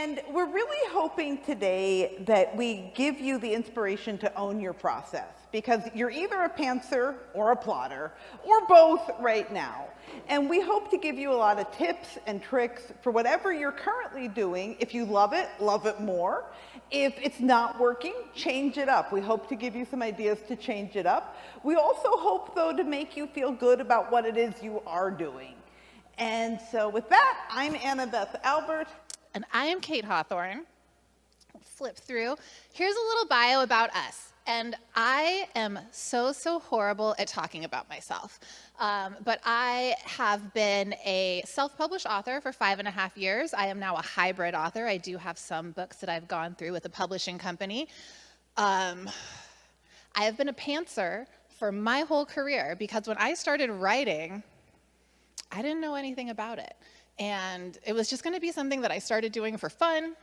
And we're really hoping today that we give you the inspiration to own your process, because you're either a pantser or a plotter, or both right now. And we hope to give you a lot of tips and tricks for whatever you're currently doing. If you love it more. If it's not working, change it up. We hope to give you some ideas to change it up. We also hope, though, to make you feel good about what it is you are doing. And so with that, I'm Annabeth Albert. And I am Kate Hawthorne. Flip through. Here's a little bio about us. And I am so horrible at talking about myself. But I have been a self-published author for 5.5 years. I am now a hybrid author. I do have some books that I've gone through with a publishing company. I have been a pantser for my whole career, because when I started writing, I didn't know anything about it. And it was just going to be something that I started doing for fun.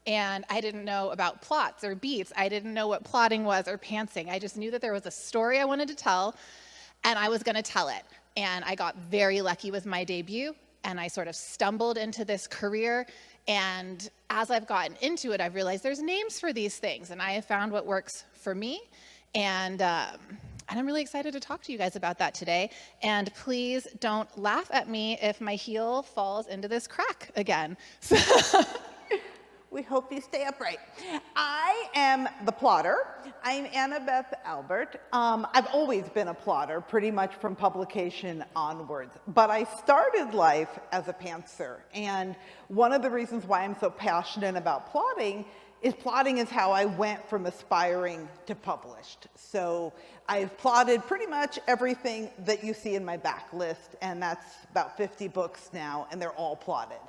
And I didn't know about plots or beats. I didn't know what plotting was or pantsing. I just knew that there was a story I wanted to tell, and I was going to tell it. And I got very lucky with my debut, and I sort of stumbled into this career. And as I've gotten into it, I've realized there's names for these things, and I have found what works for me. And I'm really excited to talk to you guys about that today. And please don't laugh at me if my heel falls into this crack again. We hope you stay upright. I am the plotter. I'm Annabeth Albert. I've always been a plotter, pretty much from publication onwards. But I started life as a pantser. And one of the reasons why I'm so passionate about plotting is how I went from aspiring to published. So I've plotted pretty much everything that you see in my backlist, and that's about 50 books now, and they're all plotted.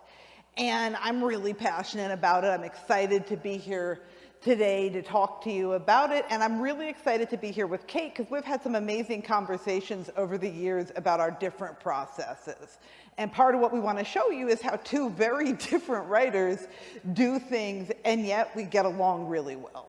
And I'm really passionate about it. I'm excited to be here today to talk to you about it. And I'm really excited to be here with Kate, because we've had some amazing conversations over the years about our different processes. And part of what we want to show you is how two very different writers do things, and yet we get along really well.